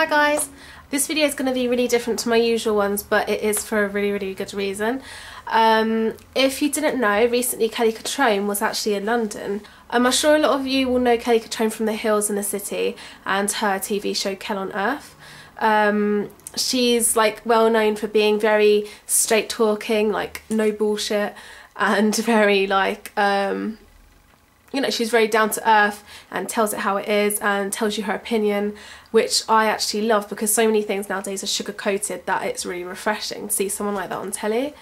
Hi guys, this video is going to be really different to my usual ones, but it is for a really good reason. If you didn't know, recently Kelly Cutrone was actually in London. I'm sure a lot of you will know Kelly Cutrone from The Hills in the City and her TV show Hell on Earth. She's like well known for being very straight talking, like no bullshit, and very like you know, she's very down to earth and tells it how it is and tells you her opinion, which I actually love because so many things nowadays are sugar coated that it's really refreshing to see someone like that on telly.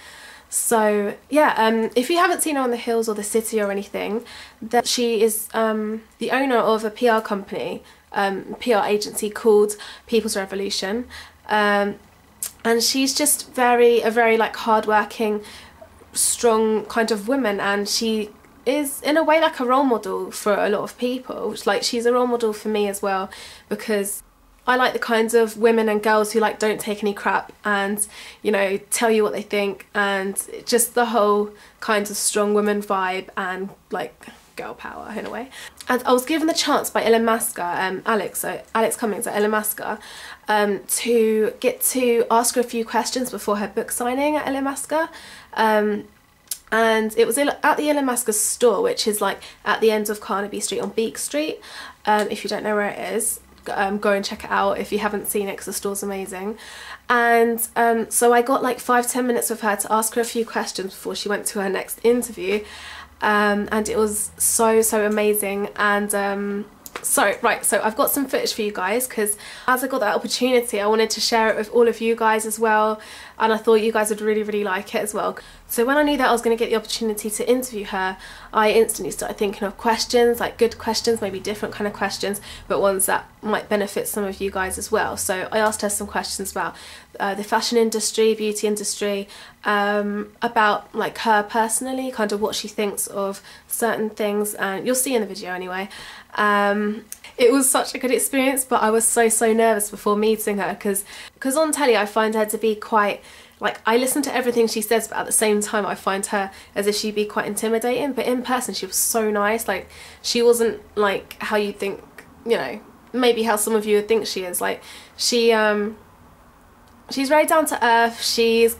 So yeah, if you haven't seen her on The Hills or The City or anything, that she is the owner of a PR company, PR agency called People's Revolution, and she's just a very like hardworking, strong kind of woman, and she is in a way like a role model for a lot of people. Like, she's a role model for me as well, because I like the kinds of women and girls who like don't take any crap and, you know, tell you what they think, and just the whole kinds of strong woman vibe and like girl power in a way. And I was given the chance by Illamasqua, Alex Cummings at Illamasqua, to get to ask her a few questions before her book signing at Illamasqua. And it was at the Illamasqua store, which is like at the end of Carnaby Street on Beak Street. If you don't know where it is, go and check it out if you haven't seen it, because the store's amazing. And so I got like 5–10 minutes with her to ask her a few questions before she went to her next interview. And it was so amazing. And so I've got some footage for you guys, because as I got that opportunity I wanted to share it with all of you guys as well, and I thought you guys would really like it as well. So when I knew that I was going to get the opportunity to interview her, I instantly started thinking of questions, like good questions, maybe different kind of questions, but ones that might benefit some of you guys as well. So I asked her some questions about the fashion industry, beauty industry, about like her personally, kind of what she thinks of certain things, and you'll see in the video anyway. It was such a good experience, but I was so nervous before meeting her, because on telly I find her to be quite, like, I listen to everything she says, but at the same time I find her as if she'd be quite intimidating, but in person she was so nice. Like, she wasn't like how you think, you know, maybe how some of you would think she is. Like, she's very down to earth, she's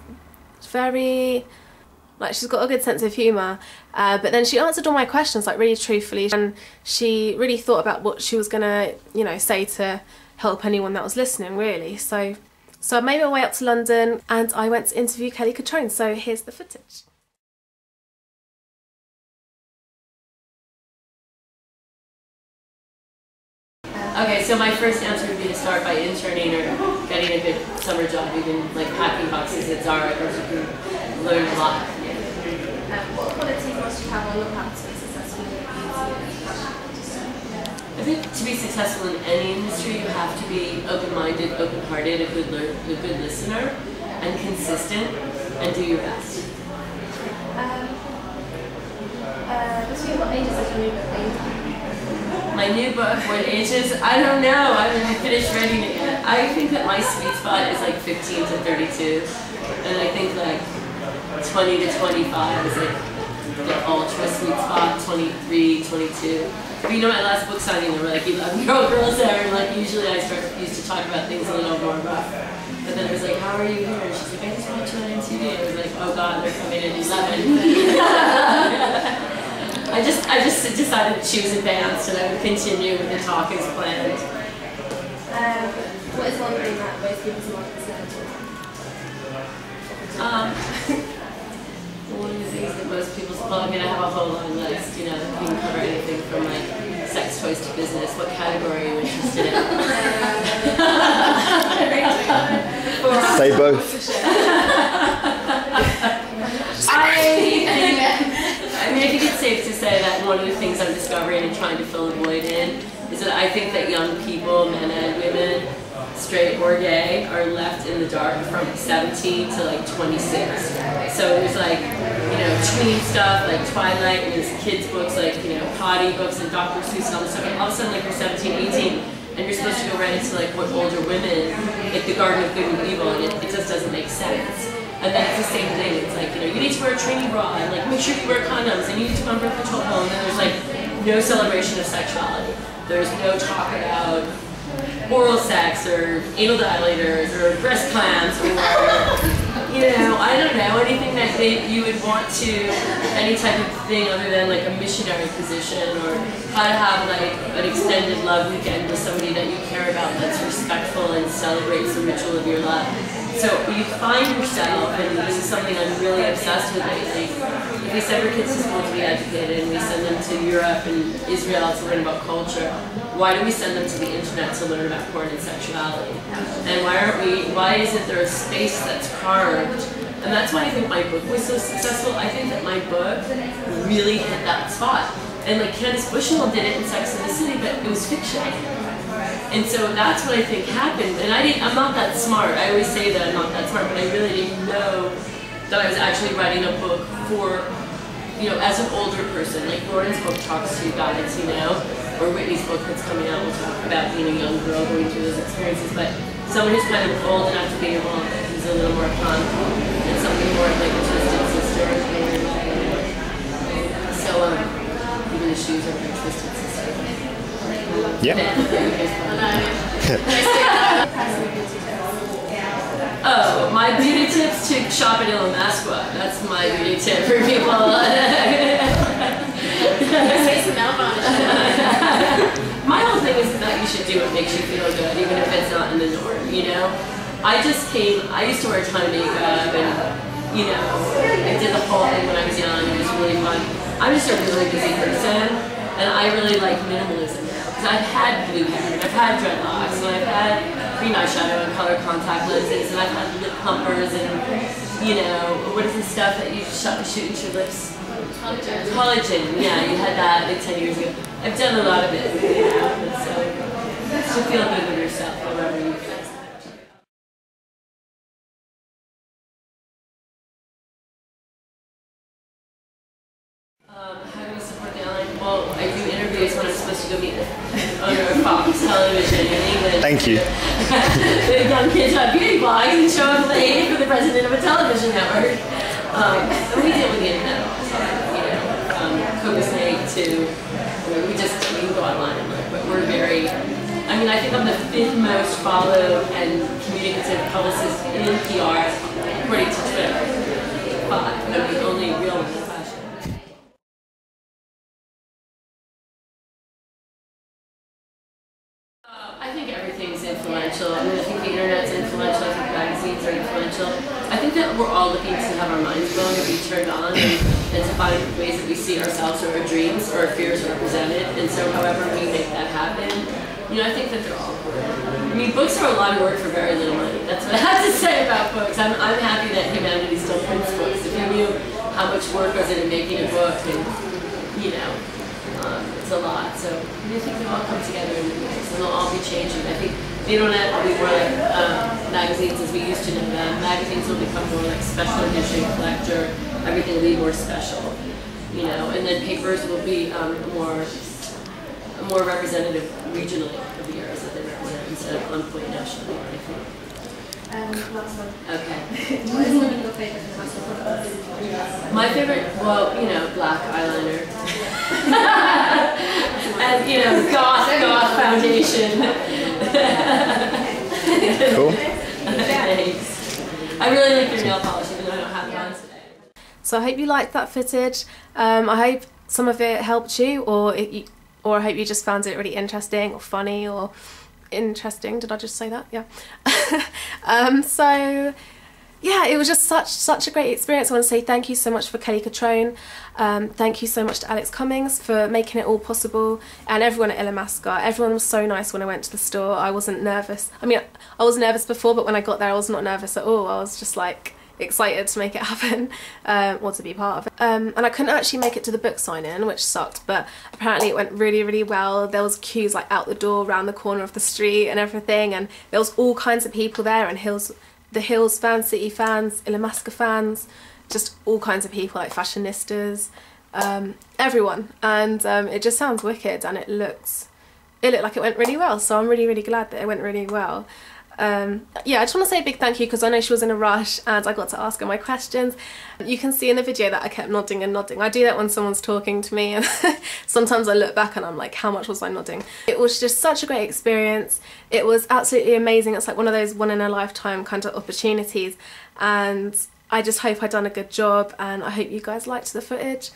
very, like, she's got a good sense of humour, but then she answered all my questions like really truthfully, and she really thought about what she was gonna, you know, say to help anyone that was listening, really. So I made my way up to London and I went to interview Kelly Cutrone, so here's the footage. Okay, so my first answer would be to start by interning or getting a good summer job, even like packing boxes at Zara, because you can learn a lot. What qualities must you have or look at to be successful in the beauty industry? I think to be successful in any industry, you have to be open-minded, open-hearted, a good listener, and consistent, and do your best. What ages is your new book? My new book, what ages? I don't know. I haven't finished writing it yet. I think that my sweet spot is like 15 to 32, and I think like 20 to 25 is like the ultra sweet spot, 23, 22. But you know, my last book signing, there were like 11-year-old girls there, and like usually I used to talk about things a little more rough. But then I was like, how are you here? And she's like, I just watched you on TV. I was like, oh god, they're coming in 11. I just decided that she was advanced and I would continue with the talk as planned. What is one thing that most people want to say? One of the things that most people, well, I'm going to have a whole long list, you know, we can cover anything from like sex toys to business. What category are you interested in? Say both. I think it's safe to say that one of the things I'm discovering and trying to fill a void in is that I think that young people, men and women, straight or gay, are left in the dark from 17 to like 26. So there's like, you know, tween stuff like Twilight, and there's kids books like, you know, potty books and Dr. Seuss and all this stuff, and all of a sudden like you're 17, 18, and you're supposed to go right into like what older women, like the Garden of Good and Evil, and it just doesn't make sense. And then it's the same thing, it's like, you know, you need to wear a trainee bra, and like make sure you wear condoms, and you need to go on birth control pill, and then there's like no celebration of sexuality. There's no talk about oral sex or anal dilators or breast clamps or, you know, I don't know, anything that you would want to, any type of thing other than like a missionary position, or how to have like an extended love weekend with somebody that you care about that's respectful and celebrates the ritual of your love. So you find yourself, and this is something I'm really obsessed with lately, if we send our kids to school to be educated and we send them to Europe and Israel to learn about culture, why do we send them to the internet to learn about porn and sexuality? And why isn't there a space that's carved? And that's why I think my book was so successful. I think that my book really hit that spot. And like Candace Bushnell did it in Sex and the City, but it was fiction. And so that's what I think happened. And I'm not that smart. I always say that I'm not that smart, but I really didn't know that I was actually writing a book for, you know, as an older person. Like Lauren's book talks to guys, you know, or Whitney's book that's coming out will talk about being a young girl going through those experiences. But someone who's kind of old enough to be a mom, who's a little more fun, and something more like a twisted sister. So, even the shoes are very twisted sister. Yeah. Oh, my beauty tips to shop at Illamasqua. That's my beauty tip for people. My whole thing is that you should do what makes you feel good, even if it's not in the norm, you know? I used to wear a ton of makeup, and, you know, I did the whole thing when I was young. It was really fun. I'm just a really busy person, and I really like minimalism now. Because I've had blue hair, and I've had dreadlocks, and I've had green eyeshadow and color contact lenses, and I've had lip pumpers, and, you know, what is the stuff that you shoot into your lips? Collagen. Yeah, you had that like 10 years ago. I've done a lot of it, you know, so to feel good with yourself, however you feel. How do we support the online? Well, I do interviews when I'm supposed to go meet the owner of Fox Television in England. Thank you. The young kids have beauty blogs and show up late for the president of a television network. And we deal with the internet all the time, you know, from Copenhagen to, we can go online and look, but we're very, I mean, I think I'm the 5th most followed and communicative publicist in PR, according to Twitter. 5. I'm the only real one in fashion. I think everything's influential. I mean, I think the internet's influential. I think magazines are influential. I think that we're all looking to have our minds blown or be turned on, and to find ways that we see ourselves or our dreams or our fears represented. And so however we make that happen, you know, I think that they're all important. I mean, books are a lot of work for very little money. That's what I have to say about books. I'm happy that humanity still prints books. If you knew how much work goes into making a book, and, you know, it's a lot. So I think they'll all come together in new ways, and they'll all be changing. I think the internet will be more like magazines as we used to know them. Magazines will become more like special edition, collector. Everything will be more special, you know. And then papers will be more representative regionally of the areas that they represent instead of on point nationally. I think. Last one. Okay. What is one of your favorite products? My favorite, well, you know, black eyeliner. And, you know, goth foundation. Cool. Thanks. I really like your nail polish, even though I don't have it on today. So I hope you liked that footage. I hope some of it helped you, or I hope you just found it really interesting or funny or interesting. Did I just say that? Yeah. So yeah, it was just such a great experience. I want to say thank you so much for Kelly Cutrone. Thank you so much to Alex Cummings for making it all possible, and everyone at Illamasqua. Everyone was so nice when I went to the store. I wasn't nervous. I mean, I was nervous before, but when I got there I was not nervous at all. I was just like excited to make it happen, or to be part of it. And I couldn't actually make it to the book sign-in, which sucked, but apparently it went really well. There was queues like out the door, around the corner of the street and everything, and there was all kinds of people there, and the Hills fans, City fans, Illamasqua fans, just all kinds of people, like fashionistas, everyone. And it just sounds wicked, and it looked like it went really well, so I'm really glad that it went really well. Yeah, I just want to say a big thank you because I know she was in a rush and I got to ask her my questions. You can see in the video that I kept nodding and nodding. I do that when someone's talking to me, and sometimes I look back and I'm like, how much was I nodding? It was just such a great experience. It was absolutely amazing. It's like one of those one in a lifetime kind of opportunities, and I just hope I've done a good job, and I hope you guys liked the footage.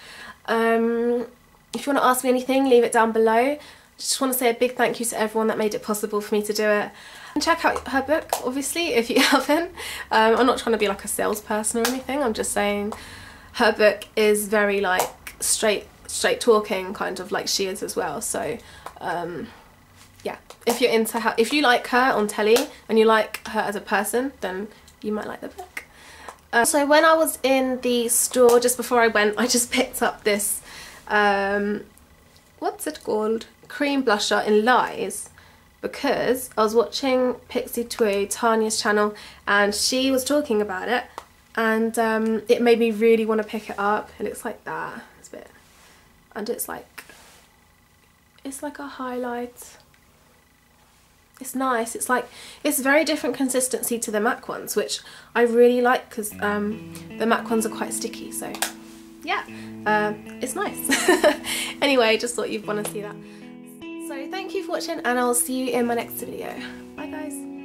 If you want to ask me anything, leave it down below. Just want to say a big thank you to everyone that made it possible for me to do it. And check out her book, obviously, if you haven't. I'm not trying to be like a salesperson or anything. I'm just saying her book is very like straight talking, kind of like she is as well. So yeah, if you're into her, if you like her on telly and you like her as a person, then you might like the book. So when I was in the store just before I went, I just picked up this what's it called? Cream blusher in Lies, because I was watching Pixie Tui, Tanya's channel, and she was talking about it, and it made me really want to pick it up. It looks like that. It's a bit, and it's like a highlight. It's nice. It's like, it's very different consistency to the MAC ones, which I really like because the MAC ones are quite sticky. So yeah, it's nice. Anyway, just thought you'd want to see that. So thank you for watching, and I'll see you in my next video. Bye guys.